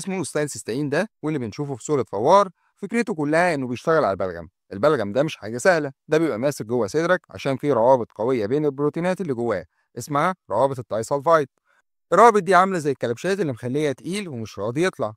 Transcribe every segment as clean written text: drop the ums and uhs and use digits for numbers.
اسمه ستايلسيستين ده واللي بنشوفه في صورة فوار فكرته كلها إنه بيشتغل على البلغم. البلغم ده مش حاجة سهلة، ده بيبقى ماسك جوه صدرك عشان فيه روابط قوية بين البروتينات اللي جواه اسمها روابط التايسلفايد. الروابط دي عاملة زي الكلبشات اللي مخليه تقيل ومش راضي يطلع.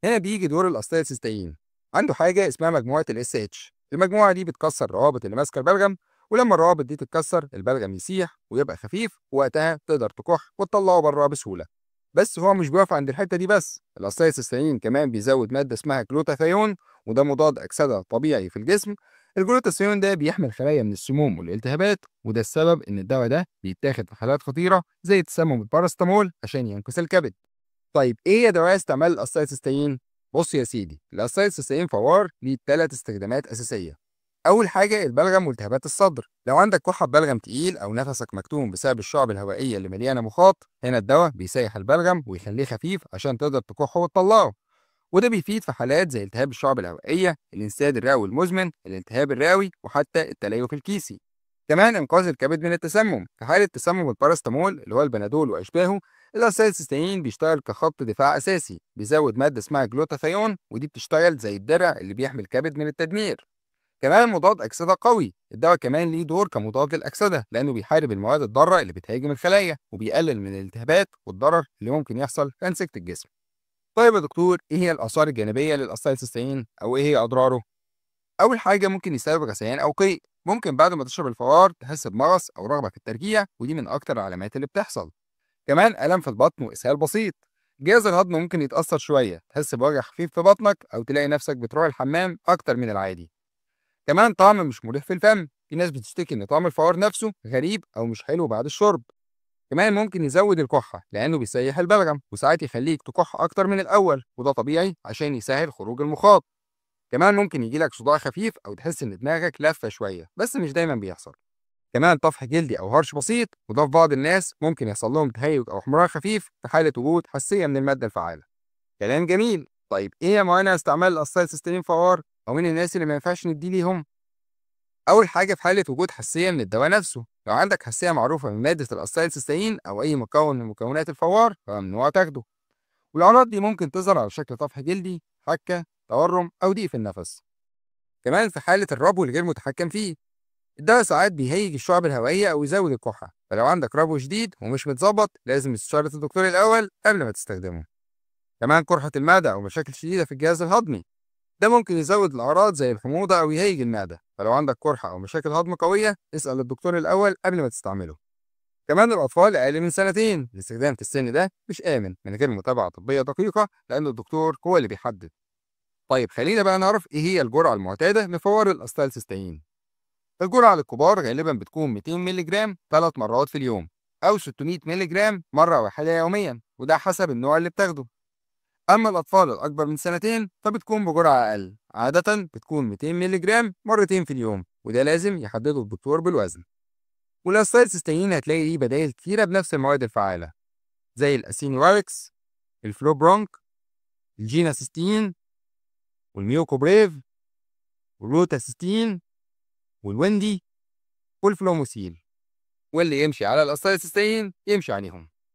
هنا بيجي دور الاستايلسيستين، عنده حاجة اسمها مجموعة الاس اتش. المجموعة دي بتكسر الروابط اللي ماسكة البلغم، ولما الروابط دي تتكسر البلغم يسيح ويبقى خفيف، ووقتها تقدر تكح وتطلعه بره بسهولة. بس هو مش بيقف عند الحتة دي بس، الاستايلسيستين كمان بيزود مادة اسمها جلوتاثيون، وده مضاد أكسدة طبيعي في الجسم. الجلوتاثيون ده بيحمي الخلايا من السموم والالتهابات، وده السبب إن الدواء ده بيتاخد في حالات خطيرة زي التسمم بالبارستامول عشان ينقذ الكبد. طيب ايه هي دواعي استعمال الاسايتستين؟ بص يا سيدي، الاسايتستين فوار ليه 3 استخدامات اساسيه. اول حاجه البلغم والتهابات الصدر، لو عندك كحه ببلغم تقيل او نفسك مكتوم بسبب الشعب الهوائيه اللي مليانه مخاط، هنا الدواء بيسيح البلغم ويخليه خفيف عشان تقدر تكحه وتطلعه. وده بيفيد في حالات زي التهاب الشعب الهوائيه، الانسداد الرئوي المزمن، الالتهاب الرئوي، وحتى التليف الكيسي. كمان انقاذ الكبد من التسمم، في حاله تسمم البارستامول اللي هو البنادول واشباهه، الاسيتيستين بيشتغل كخط دفاع اساسي، بيزود ماده اسمها جلوتاثيون، ودي بتشتغل زي الدرع اللي بيحمي الكبد من التدمير. كمان مضاد اكسده قوي، الدواء كمان ليه دور كمضاد للاكسده لانه بيحارب المواد الضاره اللي بتهاجم الخلايا، وبيقلل من الالتهابات والضرر اللي ممكن يحصل في انسجه الجسم. طيب يا دكتور، ايه هي الاثار الجانبيه للاسيتيستين او ايه هي اضراره؟ أول حاجة ممكن يسبب غثيان أو قيء، ممكن بعد ما تشرب الفوار تحس بمغص أو رغبة في الترجيع، ودي من أكتر العلامات اللي بتحصل. كمان ألم في البطن وإسهال بسيط. جهاز الهضم ممكن يتأثر شوية، تحس بوجع خفيف في بطنك أو تلاقي نفسك بتروح الحمام أكتر من العادي. كمان طعم مش مريح في الفم، في ناس بتشتكي إن طعم الفوار نفسه غريب أو مش حلو بعد الشرب. كمان ممكن يزود الكحة لأنه بيسيح البلغم وساعات يخليك تكح أكتر من الأول، وده طبيعي عشان يسهل خروج المخاط. كمان ممكن يجيلك صداع خفيف أو تحس إن دماغك لافة شوية، بس مش دايما بيحصل. كمان طفح جلدي أو هرش بسيط، وده في بعض الناس ممكن يحصل لهم تهيج أو احمرار خفيف في حالة وجود حساسية من المادة الفعالة. كلام جميل. طيب إيه هي موانع استعمال الأسيتيلسيستين فوار أو مين الناس اللي ما ينفعش ندي ليهم؟ أول حاجة في حالة وجود حساسية من الدواء نفسه، لو عندك حساسية معروفة من مادة الأسيتيلسيستين أو أي مكون من مكونات الفوار فممنوع تاخده. والأعراض دي ممكن تظهر على شكل طفح جلدي، حكة، تورم أو ضيق في النفس. كمان في حالة الربو الغير متحكم فيه، الدواء ساعات بيهيج الشعب الهوائية أو يزود الكحة، فلو عندك ربو شديد ومش متظبط لازم تستشير الدكتور الأول قبل ما تستخدمه. كمان قرحة المعدة أو مشاكل شديدة في الجهاز الهضمي، ده ممكن يزود الأعراض زي الحموضة أو يهيج المعدة، فلو عندك قرحة أو مشاكل هضم قوية اسأل الدكتور الأول قبل ما تستعمله. كمان الأطفال أقل من سنتين الاستخدام في السن ده مش آمن من غير متابعة طبية دقيقة لأن الدكتور هو اللي بيحدد. طيب خلينا بقى نعرف إيه هي الجرعة المعتادة لفوار الأستالسيستين. الجرعة للكبار غالبا بتكون 200 مللي جرام 3 مرات في اليوم، أو 600 مللي جرام مرة واحدة يوميا، وده حسب النوع اللي بتاخده. أما الأطفال الأكبر من سنتين فبتكون بجرعة أقل، عادة بتكون 200 مللي جرام مرتين في اليوم، وده لازم يحدده الدكتور بالوزن. والأستالسيستين هتلاقي ليه بدائل كتيرة بنفس المواد الفعالة زي الأسينواركس، الفلوبرونك، الجيناسيستين، والميوكوبريف، والروتاسيستين، والويندي، والفلوموسيل، واللي يمشي على الأسايتستين يمشي عليهم.